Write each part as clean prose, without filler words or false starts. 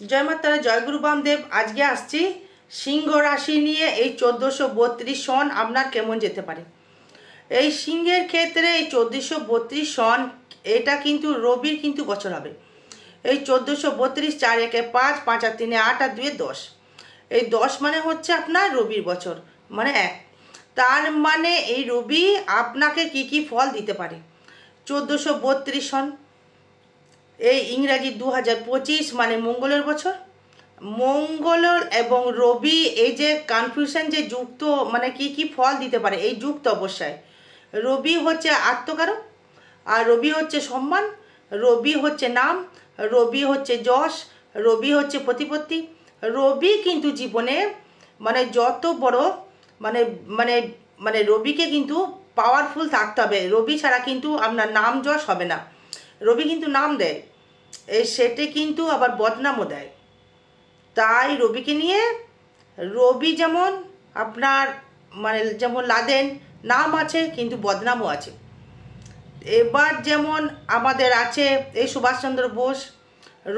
জয় মাতারা, জয় গুরু বামদেব। আজকে আসছি সিংহ রাশি নিয়ে। এই 1432 সন আপনার কেমন যেতে পারে। এই সিংহের ক্ষেত্রে এই 1432 সন এটা কিন্তু রবির কিন্তু বছর হবে। এই 1432 4 1 5 5 আর 3 8 আর 2 10। এই 10 মানে হচ্ছে আপনার রবির বছর, মানে 1। তার মানে এই রবি আপনাকে কি কি ফল দিতে পারে। 1432 সন এই ইংরাজি 2025 মানে মঙ্গলের বছর। মঙ্গল এবং রবি এই যে কনফিউশন যে যুক্ত, মানে কি কি ফল দিতে পারে এই যুক্ত অবস্থায়। রবি হচ্ছে আত্মকারক, আর রবি হচ্ছে সম্মান, রবি হচ্ছে নাম, রবি হচ্ছে যশ, রবি হচ্ছে প্রতিপত্তি। রবি কিন্তু জীবনে মানে যত বড় মানে মানে মানে রবিকে কিন্তু পাওয়ারফুল থাকতে হবে। রবি ছাড়া কিন্তু আপনার নাম যশ হবে না। রবি কিন্তু নাম দেয়, এই সেটে কিন্তু আবার বদনামও দেয়। তাই রবিকে নিয়ে, রবি যেমন আপনার মানে যেমন লাদেন নাম আছে কিন্তু বদনামও আছে। এবার যেমন আমাদের আছে এই সুভাষচন্দ্র বোস,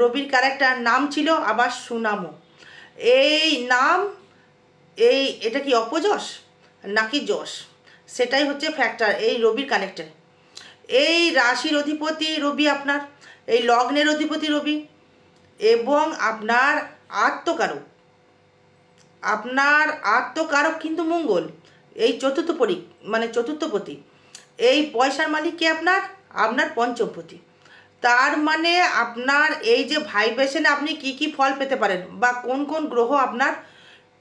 রবির ক্যারেক্টার নাম ছিল আবার সুনামও। এই নাম এটা কি অপযশ নাকি যশ, সেটাই হচ্ছে ফ্যাক্টর এই রবির কানেক্টার। এই রাশির অধিপতি রবি, আপনার এই লগ্নের অধিপতি রবি, এবং আপনার আত্মকারক, কিন্তু মঙ্গল এই চতুর্থপতি। এই পয়সার মালিক কে আপনার পঞ্চমপতি। তার মানে আপনার এই যে ভাইব্রেশনে আপনি কি কি ফল পেতে পারেন বা কোন কোন গ্রহ আপনার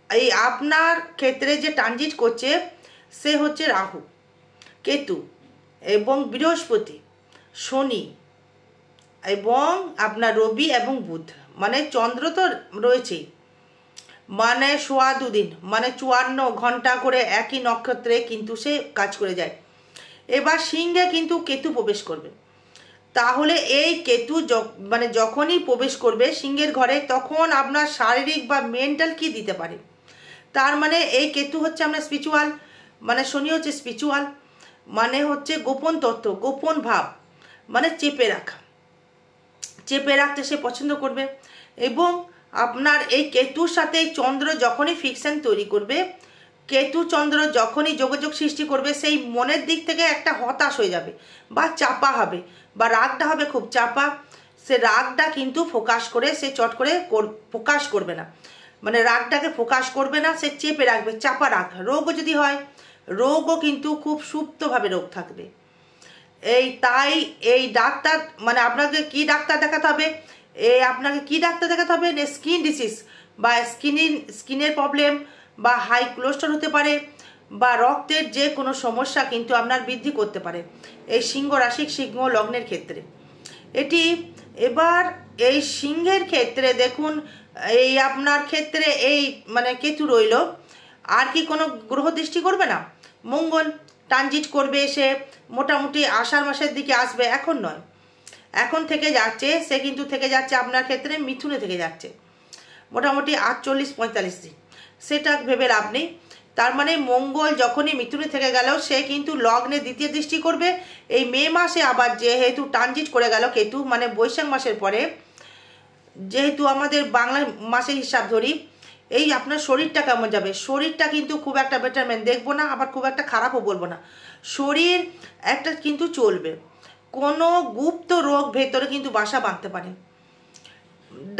এই আপনার ক্ষেত্রে যে ট্রানজিট করছে, সে হচ্ছে রাহু, কেতু এবং বৃহস্পতি, শনি এবং আপনার রবি এবং বুধ। মানে চন্দ্র তো রয়েছেই, মানে সোয়া দুদিন, মানে 54 ঘন্টা করে একই নক্ষত্রে কিন্তু সে কাজ করে যায়। এবার সিংহে কিন্তু কেতু প্রবেশ করবে। তাহলে এই কেতু মানে যখনই প্রবেশ করবে সিংহের ঘরে, তখন আপনার শারীরিক বা মেন্টাল কি দিতে পারে। তার মানে এই কেতু হচ্ছে আমরা স্পিরিচুয়াল, মানে শনি হচ্ছে স্পিরিচুয়াল, মানে হচ্ছে গোপন তত্ত্ব, গোপন ভাব, মানে চেপে রাখতে সে পছন্দ করবে। এবং আপনার এই কেতুর সাথে চন্দ্র যখনই ফিকশন তৈরি করবে, কেতু চন্দ্র যখনই যোগাযোগ সৃষ্টি করবে, সেই মনের দিক থেকে একটা হতাশ হয়ে যাবে বা চাপা হবে, বা রাগটা হবে খুব চাপা। সে রাগটা কিন্তু ফোকাস করে সে চট করে ফোকাস করবে না, মানে রাগটাকে ফোকাস করবে না, সে চেপে রাখবে, চাপা রাগ। রোগও যদি হয়, রোগও কিন্তু খুব সুপ্তভাবে রোগ থাকবে। তাই এই ডাক্তার মানে আপনাকে কি ডাক্তার দেখাতে হবে, স্কিন ডিসিজ বা স্কিনের প্রবলেম, বা হাই কোলেস্টেরল হতে পারে, বা রক্তের যে কোনো সমস্যা কিন্তু আপনার বৃদ্ধি করতে পারে এই সিংহ রাশি, সিংহ লগ্নের ক্ষেত্রে এটি। এবার এই সিংহের ক্ষেত্রে দেখুন, এই আপনার ক্ষেত্রে এই মানে কেতু রইল, আর কি কোনো গ্রহ দৃষ্টি করবে না। মঙ্গল ট্রানজিট করবে, সে মোটামুটি আষাঢ় মাসের দিকে আসবে, এখন নয়, এখন থেকে যাচ্ছে, সে কিন্তু থেকে যাচ্ছে আপনার ক্ষেত্রে মিথুনে থেকে যাচ্ছে মোটামুটি 48-45 দিন। সেটা ভেবে লাভ নেই। তার মানে মঙ্গল যখনই মিথুনে থেকে গেল, সে কিন্তু লগ্নে দ্বিতীয় দৃষ্টি করবে এই মে মাসে। আবার যেহেতু ট্রানজিট করে গেল কেতু, মানে বৈশাখ মাসের পরে, যেহেতু আমাদের বাংলা মাসের হিসাব ধরি, এই আপনার শরীরটা কেমন যাবে। শরীরটা কিন্তু খুব একটা বেটারমেন্ট দেখবো না, আবার খুব একটা খারাপও বলবো না। শরীর একটা কিন্তু চলবে, কোনো গুপ্ত রোগ ভেতরে কিন্তু বাসা বাঁধতে পারে,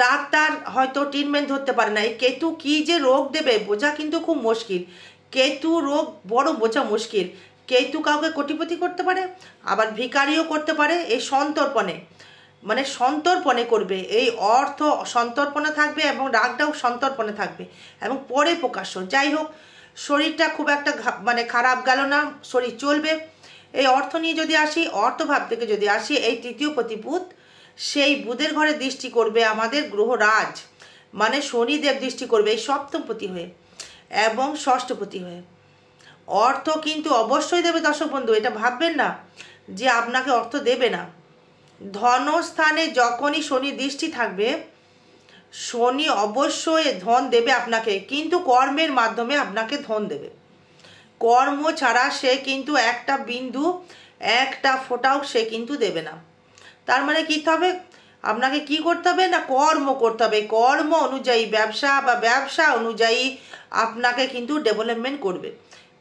ডাক্তার হয়তো ট্রিটমেন্ট ধরতে পারে না। এই কেতু কি যে রোগ দেবে বোঝা কিন্তু খুব মুশকিল। কেতু রোগ বড় বোঝা মুশকিল। কেতু কাউকে কোটিপতি করতে পারে, আবার ভিখারিও করতে পারে। এই সন্তর্পণে করবে, এই অর্থ সন্তর্পণে থাকবে এবং রাগটাও সন্তর্পণে থাকবে এবং পরে প্রকাশ্য। যাই হোক, শরীরটা খুব একটা মানে খারাপ গেল না, শরীর চলবে। এই অর্থ নিয়ে যদি আসি, অর্থভাব থেকে যদি আসি, এই তৃতীয় পতি বুধ, সেই বুধের ঘরে দৃষ্টি করবে আমাদের গ্রহরাজ, মানে শনিদেব দৃষ্টি করবে এই সপ্তমপতি হয়ে এবং ষষ্ঠপতি হয়ে। অর্থ কিন্তু অবশ্যই দেবে দর্শক বন্ধু, এটা ভাববেন না যে আপনাকে অর্থ দেবে না। ধনস্থানে যখনই শনি দৃষ্টি থাকবে, শনি অবশ্যই ধন দেবে আপনাকে, কিন্তু কর্মের মাধ্যমে আপনাকে ধন দেবে। কর্ম ছাড়া সে কিন্তু একটা বিন্দু, একটা ফোঁটাও সে কিন্তু দেবে না। তার মানে কী হবে, আপনাকে কি করতে হবে না, কর্ম করতে হবে। কর্ম অনুযায়ী ব্যবসা বা ব্যবসা অনুযায়ী আপনাকে কিন্তু ডেভেলপমেন্ট করবে।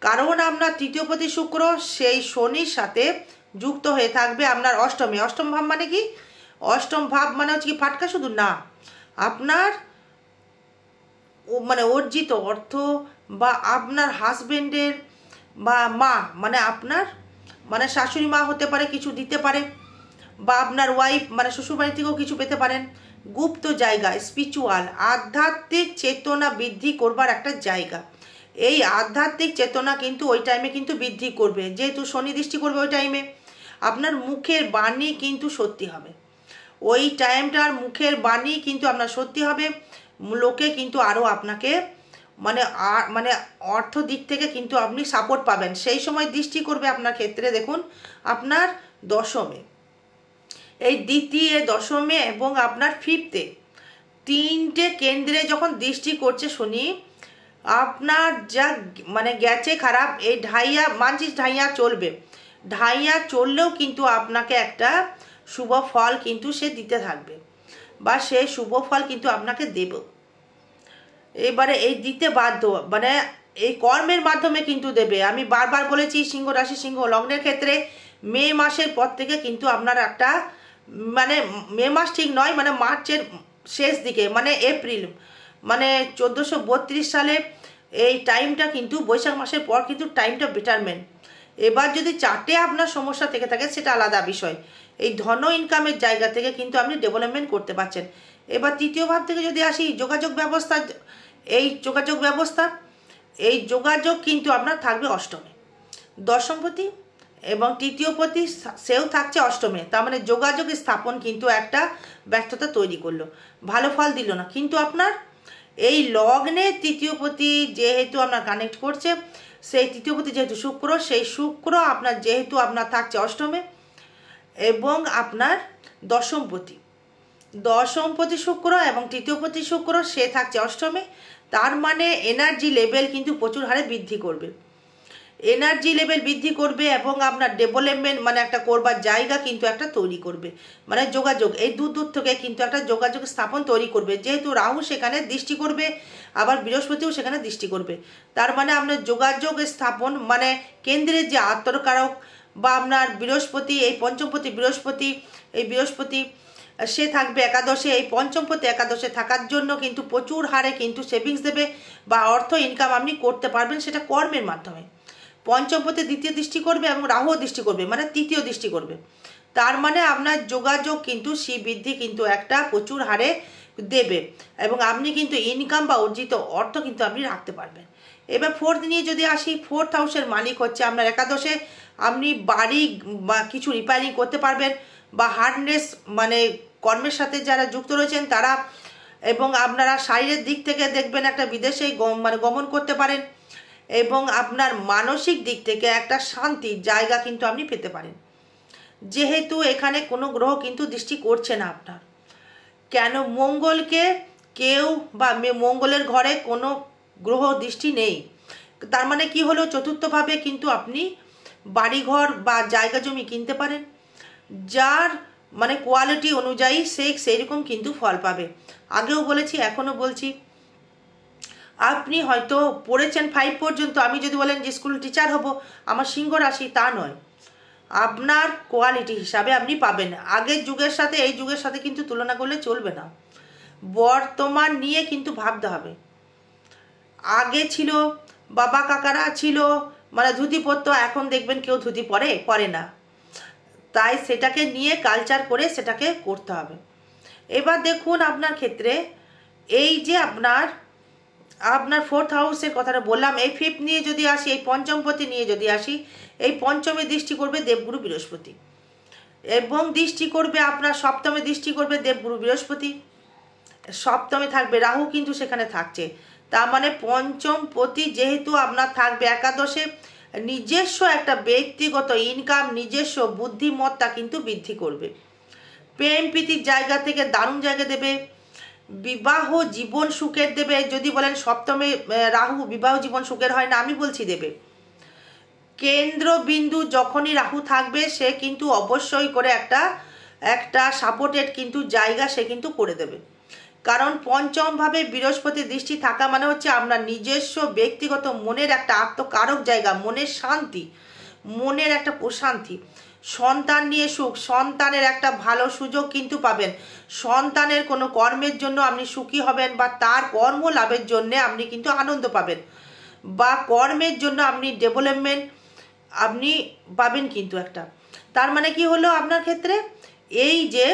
কারণ আপনার তৃতীয়পতি শুক্র সেই শনির সাথে যুক্ত হয়ে থাকবে আপনার অষ্টমে। অষ্টম ভাব মানে কি? অষ্টম ভাব মানে হচ্ছে কি ফাটকা শুধু না, আপনার মানে অর্জিত অর্থ বা আপনার হাজবেন্ডের বা মা মানে আপনার মানে শাশুড়ি মা হতে পারে, কিছু দিতে পারে, বা আপনার ওয়াইফ মানে শ্বশুরবাড়ি থেকেও কিছু পেতে পারেন। গুপ্ত জায়গা, স্পিরিচুয়াল আধ্যাত্মিক চেতনা বৃদ্ধি করবার একটা জায়গা। এই আধ্যাত্মিক চেতনা কিন্তু ওই টাইমে কিন্তু বৃদ্ধি করবে, যেহেতু শনি দৃষ্টি করবে ওই টাইমে। আপনার মুখের বাণী কিন্তু সত্যি হবে ওই টাইমটার, মুখের বাণী কিন্তু আপনার সত্যি হবে। লোকে কিন্তু আরও আপনাকে মানে মানে অর্থ দিক থেকে কিন্তু আপনি সাপোর্ট পাবেন। সেই সময় দৃষ্টি করবে আপনার ক্ষেত্রে দেখুন আপনার দশমে, এই দ্বিতীয় দশমে এবং আপনার ফিফথে, তিনটে কেন্দ্রে যখন দৃষ্টি করছে শনি, আপনার যা মানে গেছে খারাপ, এই ঢাইয়া মানছিস ঢাইয়া চলবে, ঢাইয়া চললেও কিন্তু আপনাকে একটা শুভ ফল কিন্তু সে দিতে থাকবে, বা সে শুভ ফল কিন্তু আপনাকে দেবে। এবারে এই দিতে বাধ্য, মানে এই কর্মের মাধ্যমে কিন্তু দেবে। আমি বারবার বলেছি সিংহ রাশি সিংহ লগ্নের ক্ষেত্রে মে মাসের পর থেকে কিন্তু আপনার একটা মানে মে মাস ঠিক নয়, মানে মার্চের শেষ দিকে মানে এপ্রিল মানে 1432 সালে এই টাইমটা কিন্তু বৈশাখ মাসের পর কিন্তু টাইমটা বেটারমেন্ট। এবার যদি চার্টে আপনার সমস্যা থেকে থাকে সেটা আলাদা বিষয়, এই ধন ইনকামের জায়গা থেকে কিন্তু আপনি ডেভেলপমেন্ট করতে পারছেন। এবার তৃতীয় ভাব থেকে যদি আসি, যোগাযোগ ব্যবস্থা, এই যোগাযোগ ব্যবস্থা, এই যোগাযোগ কিন্তু আপনার থাকবে অষ্টমে। দশমপতি এবং তৃতীয়পতি সেও থাকছে অষ্টমে, তার মানে যোগাযোগ স্থাপন কিন্তু একটা ব্যর্থতা তৈরি করলো, ভালো ফল দিল না। কিন্তু আপনার এই লগ্নে তৃতীয়পতি যেহেতু আপনার কানেক্ট করছে, সেই তৃতীয়পতি যেহেতু শুক্র, সেই শুক্র আপনার যেহেতু আপনার থাকছে অষ্টমে, এবং আপনার দশমপতি শুক্র এবং তৃতীয়পতি শুক্র সে থাকছে অষ্টমে, তার মানে এনার্জি লেভেল কিন্তু প্রচুর হারে বৃদ্ধি করবে, এনার্জি লেভেল বৃদ্ধি করবে এবং আপনার ডেভেলপমেন্ট মানে একটা করবার জায়গা কিন্তু একটা তৈরি করবে, মানে যোগাযোগ এই দূর দূর থেকে কিন্তু একটা যোগাযোগ স্থাপন তৈরি করবে। যেহেতু রাহু সেখানে দৃষ্টি করবে, আবার বৃহস্পতিও সেখানে দৃষ্টি করবে, তার মানে আপনার যোগাযোগ স্থাপন মানে কেন্দ্রের যে আত্মকারক বা আপনার বৃহস্পতি, এই পঞ্চমপতি বৃহস্পতি, এই বৃহস্পতি সে থাকবে একাদশে, এই পঞ্চমপতি একাদশে থাকার জন্য কিন্তু প্রচুর হারে কিন্তু সেভিংস দেবে বা অর্থ ইনকাম আপনি করতে পারবেন, সেটা কর্মের মাধ্যমে। পঞ্চমপতি দ্বিতীয় দৃষ্টি করবে এবং রাহুও দৃষ্টি করবে মানে তৃতীয় দৃষ্টি করবে, তার মানে আপনার যোগাযোগ কিন্তু শ্রীবৃদ্ধি কিন্তু একটা প্রচুর হারে দেবে এবং আপনি কিন্তু ইনকাম বা অর্জিত অর্থ কিন্তু আপনি রাখতে পারবেন। এবার ফোর্থ নিয়ে যদি আসি, ফোর্থ হাউসের মালিক হচ্ছে আপনার একাদশে, আপনি বাড়ি বা কিছু রিপেয়ারিং করতে পারবেন বা হার্ডনেস মানে কর্মের সাথে যারা যুক্ত রয়েছেন তারা, এবং আপনারা শারীরের দিক থেকে দেখবেন একটা বিদেশে মানে গমন করতে পারেন, এবং আপনার মানসিক দিক থেকে একটা শান্তির জায়গা কিন্তু আপনি পেতে পারেন। যেহেতু এখানে কোনো গ্রহ কিন্তু দৃষ্টি করছে না আপনার, কেন মঙ্গলকে কেউ বা মঙ্গলের ঘরে কোনো গ্রহ দৃষ্টি নেই, তার মানে কি হলো চতুর্থভাবে কিন্তু আপনি বাড়িঘর বা জায়গা জমি কিনতে পারেন, যার মানে কোয়ালিটি অনুযায়ী সেই রকম কিন্তু ফল পাবে। আগেও বলেছি এখনও বলছি, আপনি হয়তো পড়েছেন 5 পর্যন্ত, আমি যদি বলেন যে স্কুল টিচার হব আমার সিংহ রাশি, তা নয়, আপনার কোয়ালিটি হিসাবে আপনি পাবেন। আগের যুগের সাথে এই যুগের সাথে কিন্তু তুলনা করলে চলবে না, বর্তমান নিয়ে কিন্তু ভাবতে হবে। আগে ছিল বাবা কাকারা ছিল মানে ধুতি পরতো, এখন দেখবেন কেউ ধুতি পরে না, তাই সেটাকে নিয়ে কালচার করে সেটাকে করতে হবে। এবার দেখুন আপনার ক্ষেত্রে এই যে আপনার ফোর্থ হাউসের কথাটা বললাম, এই ফিফথ নিয়ে যদি আসি, এই পঞ্চমপতি নিয়ে যদি আসি, এই পঞ্চমে দৃষ্টি করবে দেবগুরু বৃহস্পতি এবং দৃষ্টি করবে আপনার সপ্তমে দৃষ্টি করবে দেবগুরু বৃহস্পতি, সপ্তমে থাকবে রাহু কিন্তু সেখানে থাকছে, তার মানে পঞ্চমপতি যেহেতু আপনার থাকবে একাদশে, নিজস্ব একটা ব্যক্তিগত ইনকাম, নিজস্ব বুদ্ধিমত্তা কিন্তু বৃদ্ধি করবে, প্রেম প্রীতির জায়গা থেকে দারুণ জায়গা দেবে, বিবাহ জীবন সুখের দেবে। যদি বলেন সপ্তমে রাহু বিবাহ জীবন সুখের হয় না, আমি বলছি দেবে। কেন্দ্রবিন্দু যখনই রাহু থাকবে সে কিন্তু অবশ্যই করে একটা একটা সাপোর্টেড কিন্তু জায়গা সে কিন্তু করে দেবে। কারণ পঞ্চমভাবে বৃহস্পতির দৃষ্টি থাকা মানে হচ্ছে আপনার নিজস্ব ব্যক্তিগত মনের একটা আত্মকারক জায়গা, মনের শান্তি, মনের একটা প্রশান্তি, সন্তান নিয়ে সুখ, সন্তানের একটা ভালো সুযোগ কিন্তু পাবেন, সন্তানের কোনো কর্মের জন্য আপনি সুখী হবেন বা তার কর্ম লাভের জন্যে আপনি কিন্তু আনন্দ পাবেন বা কর্মের জন্য আপনি ডেভেলপমেন্ট আপনি পাবেন কিন্তু একটা। তার মানে কি হলো আপনার ক্ষেত্রে, এই যে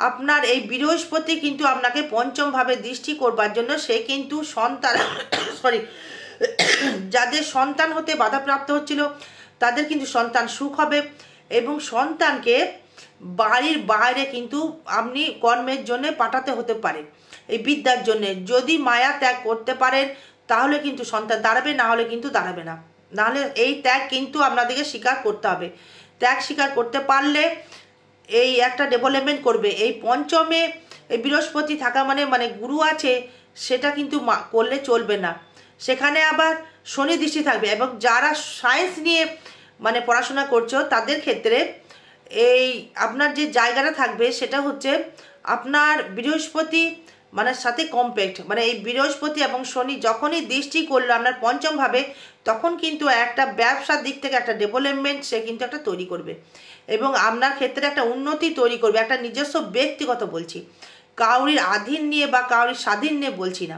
আপনার এই বৃহস্পতি কিন্তু আপনাকে পঞ্চমভাবে দৃষ্টি করবার জন্য সে কিন্তু সন্তান সরি যাদের সন্তান হতে বাধাপ্রাপ্ত হচ্ছিল তাদের কিন্তু সন্তান সুখ হবে এবং সন্তানকে বাড়ির বাইরে কিন্তু আপনি কর্মের জন্য পাঠাতে হতে পারে, এই বিদ্যার জন্যে। যদি মায়া ত্যাগ করতে পারেন তাহলে কিন্তু সন্তান দাঁড়াবে, না হলে কিন্তু দাঁড়াবে না। নাহলে এই ত্যাগ কিন্তু আপনাদেরকে স্বীকার করতে হবে। ত্যাগ স্বীকার করতে পারলে এই একটা ডেভেলপমেন্ট করবে। এই পঞ্চমে এই বৃহস্পতি থাকা মানে গুরু আছে, সেটা কিন্তু করলে চলবে না। সেখানে আবার শনি দৃষ্টি থাকবে এবং যারা সায়েন্স নিয়ে পড়াশোনা করছো তাদের ক্ষেত্রে এই আপনার যে জায়গাটা থাকবে সেটা হচ্ছে আপনার বৃহস্পতি সাথে কম্প্যাক্ট, এই বৃহস্পতি এবং শনি যখনই দৃষ্টি করলো আপনার পঞ্চমভাবে, তখন কিন্তু একটা ব্যবসার দিক থেকে একটা ডেভেলপমেন্ট সে কিন্তু একটা তৈরি করবে এবং আপনার ক্ষেত্রে একটা উন্নতি তৈরি করবে। একটা নিজস্ব ব্যক্তিগত বলছি, কাউরির আধীন নিয়ে বা কাউরির স্বাধীন নিয়ে বলছি না,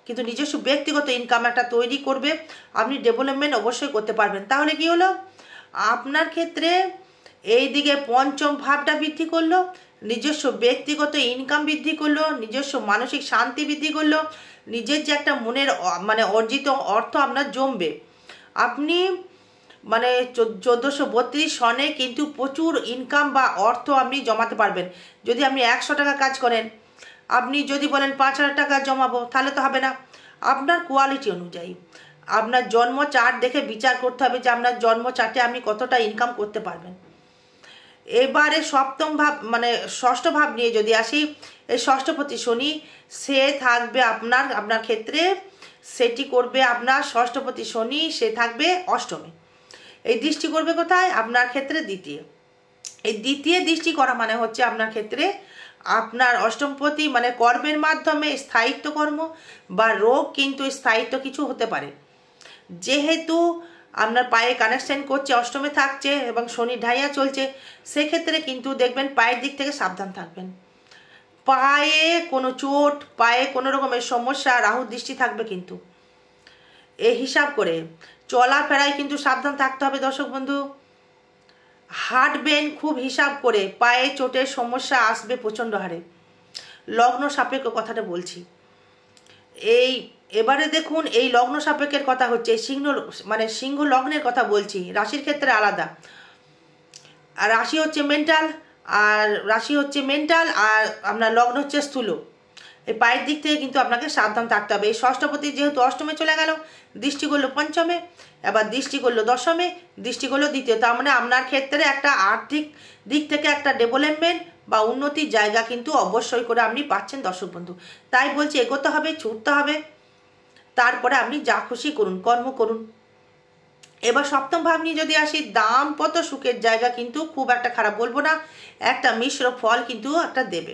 কিন্তু নিজস্ব ব্যক্তিগত ইনকাম একটা তৈরি করবে, আপনি ডেভেলপমেন্ট অবশ্যই করতে পারবেন। তাহলে কি হলো, আপনার ক্ষেত্রে এই দিকে পঞ্চম ভাবটা বৃদ্ধি করলো, নিজস্ব ব্যক্তিগত ইনকাম বৃদ্ধি করলো, নিজস্ব মানসিক শান্তি বৃদ্ধি করলো, নিজের যে একটা মনের অর্জিত অর্থ আপনার জমবে। আপনি 1432 সনে কিন্তু প্রচুর ইনকাম বা অর্থ আপনি জমাতে পারবেন। যদি আপনি 100 টাকা কাজ করেন, আপনি যদি বলেন 5000 টাকা জমাবো, তাহলে তো হবে না। আপনার কোয়ালিটি অনুযায়ী আপনার জন্ম চার্ট দেখে বিচার করতে হবে যে আপনার জন্ম চার্টে আপনি কতটা ইনকাম করতে পারবেন। এবারে সপ্তম ভাব ষষ্ঠ ভাব নিয়ে যদি আসি, এই ষষ্ঠপতি শনি সে থাকবে আপনার ক্ষেত্রে, সেটি করবে আপনার ষষ্ঠপতি শনি, সে থাকবে অষ্টমে। এই দৃষ্টি করবে কোথায়, আপনার ক্ষেত্রে দ্বিতীয়। এই দ্বিতীয় দৃষ্টি করা হচ্ছে আপনার ক্ষেত্রে আপনার অষ্টমপতি কর্মের মাধ্যমে স্থায়িত্ব কর্ম বা রোগ কিন্তু স্থায়িত্ব কিছু হতে পারে। যেহেতু আপনার পায়ে কানেকশন করছে, অষ্টমে থাকছে এবং শনি ঢাইয়া চলছে, সেক্ষেত্রে কিন্তু দেখবেন পায়ের দিক থেকে সাবধান থাকবেন। পায়ে কোনো চোট, পায়ে কোনো রকমের সমস্যা, রাহু দৃষ্টি থাকবে কিন্তু এই হিসাব করে চলাফেরায় কিন্তু সাবধান থাকতে হবে দর্শক বন্ধু। হাঁটবেন খুব হিসাব করে, পায়ে চোটের সমস্যা আসবে প্রচণ্ড হারে। লগ্ন সাপেক্ষ কথাটা বলছি। এবারে দেখুন, এই লগ্ন সাপেক্ষের কথা হচ্ছে, সিংহ লগ্নের কথা বলছি, রাশির ক্ষেত্রে আলাদা। আর রাশি হচ্ছে মেন্টাল, আর আপনার লগ্ন হচ্ছে স্থূল। এই পায়ের দিক থেকে কিন্তু আপনাকে সাবধান থাকতে হবে। এই ষষ্ঠপতি যেহেতু অষ্টমে চলে গেল, দৃষ্টি করলো পঞ্চমে, এবার দৃষ্টি করলো দশমে, দৃষ্টি করলো দ্বিতীয়। তার আপনার ক্ষেত্রে একটা আর্থিক দিক থেকে একটা ডেভেলপমেন্ট বা উন্নতির জায়গা কিন্তু অবশ্যই করে আপনি পাচ্ছেন দর্শক বন্ধু। তাই বলছি, এগোতে হবে, ছুটতে হবে, তারপরে আপনি যা খুশি করুন, কর্ম করুন। এবার সপ্তম ভাব নিয়ে যদি আসি, দাম্পত্য সুখের জায়গা কিন্তু খুব একটা খারাপ বলবো না, একটা মিশ্র ফল কিন্তু একটা দেবে।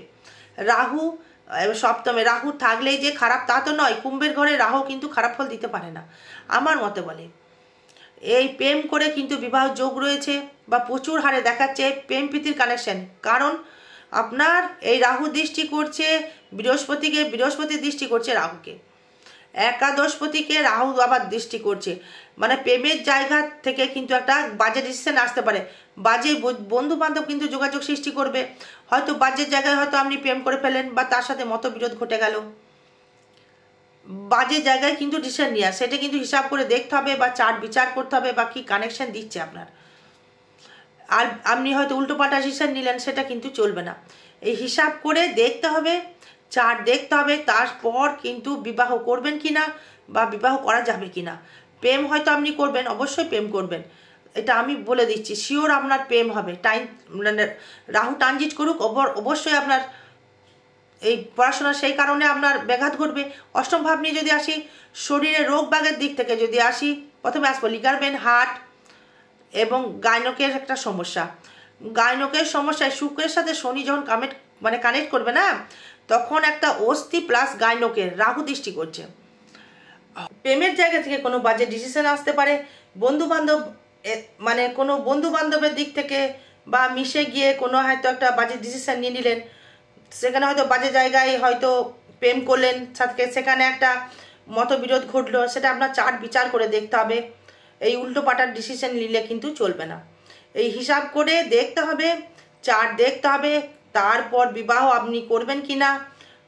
রাহু সপ্তমে, রাহু থাকলেই যে খারাপ তা তো নয়, কুম্ভের ঘরে রাহু কিন্তু খারাপ ফল দিতে পারে না আমার মতে বলে। এই প্রেম করে কিন্তু বিবাহ যোগ রয়েছে বা প্রচুর হারে দেখাচ্ছে প্রেম প্রীতির কানেকশন, কারণ আপনার এই রাহু দৃষ্টি করছে বৃহস্পতিকে, বৃহস্পতি দৃষ্টি করছে রাহুকে, একাদশপতিকে রাহু আবার দৃষ্টি করছে। প্রেমের জায়গা থেকে কিন্তু একটা বাজে ডিসিশন আসতে পারে, বাজে বন্ধু বান্ধব কিন্তু যোগাযোগ সৃষ্টি করবে। হয়তো বাজের জায়গায় হয়তো আপনি প্রেম করে ফেলেন বা তার সাথে মতবিরোধ ঘটে গেল, বাজে জায়গায় কিন্তু ডিসিশন নেওয়া, সেটা কিন্তু হিসাব করে দেখতে হবে বা চার্ট বিচার করতে হবে বা কি কানেকশন দিচ্ছে আপনার। আর আপনি হয়তো উল্টোপাল্টা ডিসিশন নিলেন, সেটা কিন্তু চলবে না। এই হিসাব করে দেখতে হবে, চার্ট দেখতে হবে, তারপর কিন্তু বিবাহ করবেন কিনা বা বিবাহ করা যাবে কিনা। প্রেম হয়তো আপনি করবেন, অবশ্যই প্রেম করবেন, এটা আমি বলে দিচ্ছি, শিওর আপনার প্রেম হবে। টাইম রাহু ট্রানজিট করুক, অবশ্যই আপনার এই পড়াশোনা সেই কারণে আপনার ব্যাঘাত ঘটবে। অষ্টম ভাব নিয়ে যদি আসি, শরীরে রোগ বাগের দিক থেকে যদি আসি, প্রথমে আসবো লিগারমেন্ট, হার্ট এবং গাইনোকের একটা সমস্যা। গাইনকের সমস্যায় শুক্রের সাথে শনি যখন কানেক্ট করবে না, তখন একটা অস্থি প্লাস গাইনকের রাহু দৃষ্টি করছে। প্রেমের জায়গা থেকে কোনো বাজে ডিসিশন আসতে পারে, বন্ধুবান্ধব মানে কোনো বন্ধুবান্ধবের দিক থেকে বা মিশে গিয়ে কোনো হয়তো একটা বাজে ডিসিশন নিয়ে নিলেন, সেখানে হয়তো বাজে জায়গায় হয়তো প্রেম করলেন, সেখানে একটা মতবিরোধ ঘটলো, সেটা আপনার চার্ট বিচার করে দেখতে হবে। এই উল্টো পাল্টার ডিসিশন নিলে কিন্তু চলবে না। এই হিসাব করে দেখতে হবে, চার্ট দেখতে হবে, তারপর বিবাহ আপনি করবেন কি না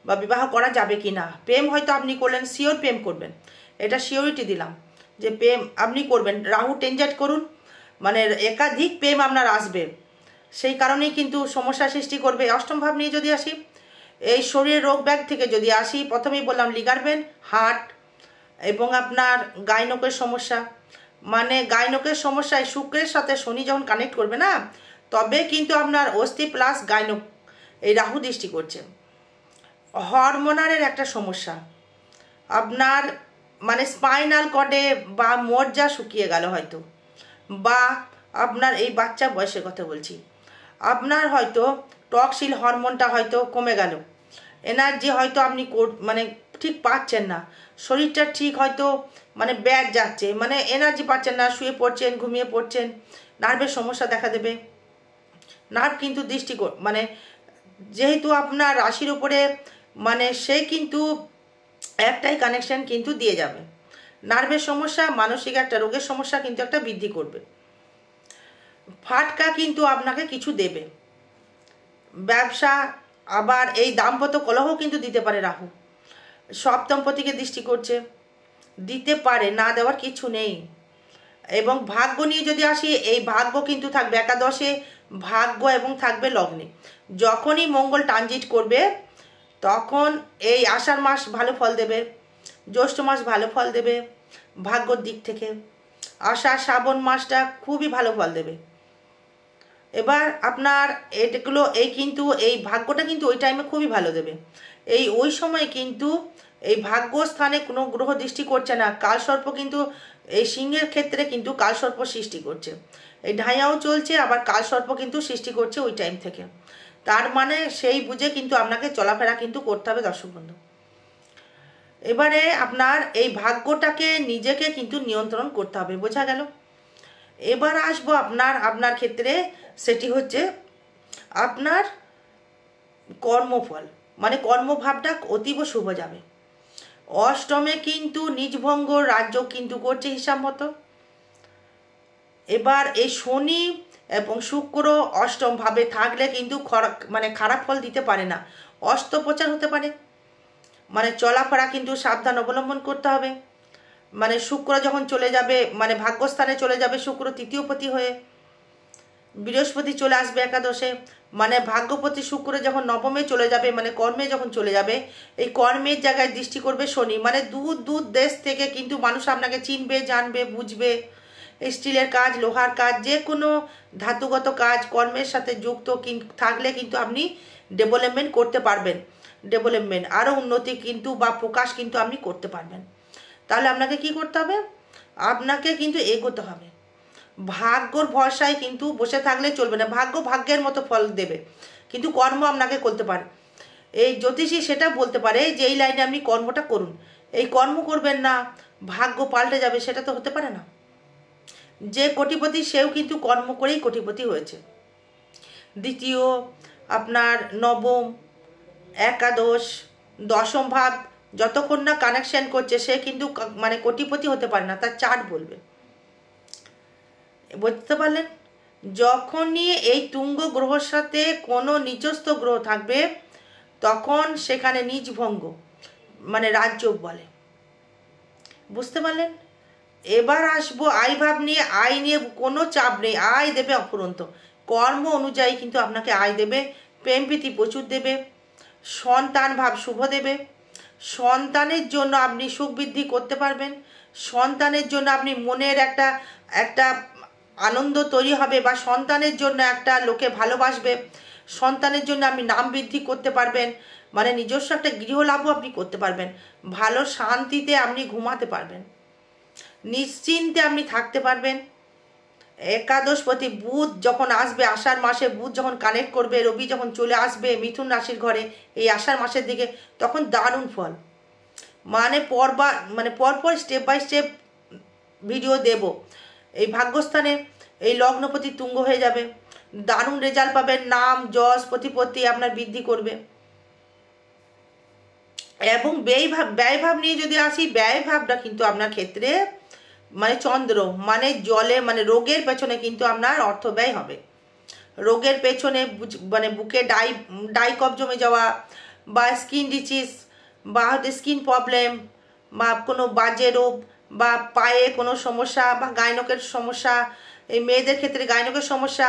বা বিবাহ করা যাবে কি না। প্রেম হয়তো আপনি করলেন, শিওর প্রেম করবেন, এটা শিওরিটি দিলাম যে প্রেম আপনি করবেন। রাহু টেনজেট করুন, মানে একাধিক প্রেম আপনার আসবে, সেই কারণেই কিন্তু সমস্যা সৃষ্টি করবে। অষ্টম ভাব নিয়ে যদি আসি, এই শরীরের রোগ ব্যাগ থেকে যদি আসি, প্রথমেই বললাম লিগারমেন্ট, হার্ট এবং আপনার গাইনকের সমস্যা। মানে গাইনকের সমস্যায় শুক্রের সাথে শনি যখন কানেক্ট করবে না, তবে কিন্তু আপনার অস্থি প্লাস গাইনক এই রাহু দৃষ্টি করছে। হরমোনালের একটা সমস্যা, আপনার মানে স্পাইনাল কর্ডে বা মজ্জা শুকিয়ে গেল হয়তো, বা আপনার এই বাচ্চা বয়সের কথা বলছি, আপনার হয়তো টক্সিল হরমোনটা হয়তো কমে গেল, এনার্জি হয়তো আপনি মানে ঠিক পাচ্ছেন না, শরীরটা ঠিক হয়তো মানে ব্যাড যাচ্ছে, মানে এনার্জি পাচ্ছেন না, শুয়ে পড়ছেন, ঘুমিয়ে পড়ছেন, নার্ভের সমস্যা দেখা দেবে। নার্ভ কিন্তু মানে যেহেতু আপনার রাশির উপরে মানে সে কিন্তু একটাই কানেকশন কিন্তু দিয়ে যাবে। নার্ভের সমস্যা, মানসিক একটা রোগের সমস্যা কিন্তু একটা বৃদ্ধি করবে। ফাটকা কিন্তু আপনাকে কিছু দেবে, ব্যবসা, আবার এই দাম্পত্য কলহ কিন্তু দিতে পারে রাহু। সপ্তমপতিকে দৃষ্টি করছে, দিতে পারে, না দেওয়ার কিছু নেই। এবং ভাগ্য নিয়ে যদি আসি, এই ভাগ্য কিন্তু থাকবে একাদশে ভাগ্য এবং থাকবে লগ্নে। যখনই মঙ্গল ট্রানজিট করবে তখন এই আষাঢ় মাস ভালো ফল দেবে, জ্যৈষ্ঠ মাস ভালো ফল দেবে ভাগ্যর দিক থেকে, আষাঢ় শ্রাবণ মাসটা খুবই ভালো ফল দেবে। এবার আপনার এগুলো এই ভাগ্যটা কিন্তু ওই টাইমে খুবই ভালো দেবে। ওই সময় কিন্তু এই ভাগ্যস্থানে কোনো গ্রহ দৃষ্টি করছে না। কালসর্প কিন্তু এই সিংহের ক্ষেত্রে কিন্তু কালসর্প সৃষ্টি করছে, এই ঢাইয়াও চলছে, আবার কালসর্প কিন্তু সৃষ্টি করছে ওই টাইম থেকে। তার মানে সেই বুঝে কিন্তু আপনাকে চলাফেরা কিন্তু করতে হবে দর্শক বন্ধু। এবারে আপনার এই ভাগ্যটাকে নিজেকে কিন্তু নিয়ন্ত্রণ করতে হবে, বোঝা গেল। এবার আসবো আপনার ক্ষেত্রে, সেটি হচ্ছে আপনার কর্মফল, মানে কর্মভাবটা অতীব শুভ যাবে। অষ্টমে কিন্তু নিজভঙ্গ রাজ্য কিন্তু করছে হিসাব মতো। এবার এই শনি এবং শুক্র অষ্টম ভাবে থাকলে কিন্তু মানে খারাপ ফল দিতে পারে না, অস্ত্রোপচার হতে পারে, মানে চলাফেরা কিন্তু সাবধান অবলম্বন করতে হবে। মানে শুক্র যখন চলে যাবে, মানে ভাগ্যস্থানে চলে যাবে শুক্র তৃতীয়পতি হয়ে, বৃহস্পতি চলে আসবে একাদশে, মানে ভাগ্যপতি শুক্র যখন নবমে চলে যাবে, মানে কর্মে যখন চলে যাবে, এই কর্মের জায়গায় দৃষ্টি করবে শনি। মানে দূর দূর দেশ থেকে কিন্তু মানুষ আপনাকে চিনবে, জানবে, বুঝবে। স্টিলের কাজ, লোহার কাজ, যে কোনো ধাতুগত কাজ কর্মের সাথে যুক্ত থাকলে কিন্তু আপনি ডেভেলপমেন্ট করতে পারবেন, ডেভেলপমেন্ট আরও উন্নতি কিন্তু বা প্রকাশ কিন্তু আপনি করতে পারবেন। তাহলে আপনাকে কি করতে হবে? আপনাকে কিন্তু এগোতে হবে। ভাগ্যর ভরসায় কিন্তু বসে থাকলে চলবে না, ভাগ্য ভাগ্যের মতো ফল দেবে, কিন্তু কর্ম আপনাকে করতে পারে। এই জ্যোতিষী সেটা বলতে পারে যে এই লাইনে আপনি কর্মটা করুন, এই কর্ম করবেন না ভাগ্য পাল্টে যাবে, সেটা তো হতে পারে না। যে কোটিপতি সেও কিন্তু কর্ম করেই কোটিপতি হয়েছে। দ্বিতীয় আপনার নবম, একাদশ, দশম ভাব যতক্ষণ না কানেকশন করছে সে কিন্তু মানে কোটিপতি হতে পারে না, তার চার্ট বলবে। বুঝতে পারলেন? যখনই এই তুঙ্গ গ্রহর সাথে কোনো নিচস্থ গ্রহ থাকবে তখন সেখানে নিজভঙ্গ মানে রাজযোগ বলে। বুঝতে পারলেন? এবার আসবো আয় ভাব নিয়ে। আয় নিয়ে কোনো চাপ নেই, আয় দেবে অফুরন্ত, কর্ম অনুযায়ী কিন্তু আপনাকে আয় দেবে, প্রেম প্রীতি প্রচুর দেবে, সন্তান ভাব শুভ দেবে, সন্তানের জন্য আপনি সুখ বৃদ্ধি করতে পারবেন, সন্তানের জন্য আপনি মনের একটা আনন্দ তৈরি হবে, বা সন্তানের জন্য একটা লোকে ভালোবাসবে, সন্তানের জন্য আপনি নাম বৃদ্ধি করতে পারবেন, মানে নিজস্ব একটা গৃহলাভও আপনি করতে পারবেন, ভালো শান্তিতে আপনি ঘুমাতে পারবেন, নিশ্চিন্তে আপনি থাকতে পারবেন। একাদশপতি বুধ যখন আসবে, আষাঢ় মাসে বুধ যখন কানেক্ট করবে, রবি যখন চলে আসবে মিথুন রাশির ঘরে এই আষাঢ় মাসের দিকে, তখন দারুণ ফল। মানে পরপর স্টেপ বাই স্টেপ ভিডিও দেব। এই ভাগ্যস্থানে এই লগ্নপতি তুঙ্গ হয়ে যাবে, দারুণ রেজাল্ট পাবেন, নাম যশ প্রতিপত্তি আপনার বৃদ্ধি করবে। এবং ব্যয়ভাব নিয়ে যদি আসি, ব্যয়ভাবটা কিন্তু আপনার ক্ষেত্রে মানে চন্দ্র মানে জলে মানে রোগের পেছনে কিন্তু আপনার অর্থ ব্যয় হবে। রোগের পেছনে মানে বুকে ডাই কফ জমে যাওয়া, বা স্কিন ডিজিজ, বা হয়তো স্কিন প্রবলেম, বা কোনো বাজে রোগ, বা পায়ে কোনো সমস্যা, বা গাইনকের সমস্যা, এই মেয়েদের ক্ষেত্রে গাইনকের সমস্যা,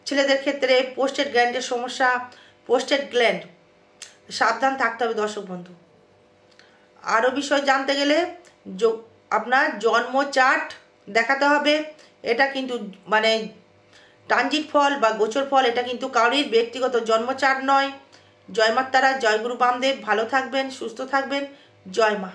ছেলেদের ক্ষেত্রে পোস্টেড গ্ল্যান্ডের সমস্যা, পোস্টেড গ্ল্যান্ড, সাবধান থাকতে হবে দর্শক বন্ধু। আরও বিষয় জানতে গেলে আপনার জন্ম চার্ট দেখাতে হবে। এটা কিন্তু মানে ট্রানজিট ফল বা গোচর ফল, এটা কিন্তু কারোর ব্যক্তিগত জন্ম চার্ট নয়। জয় মা তারা, জয় গুরু বামদেব। ভালো থাকবেন, সুস্থ থাকবেন। জয় মা।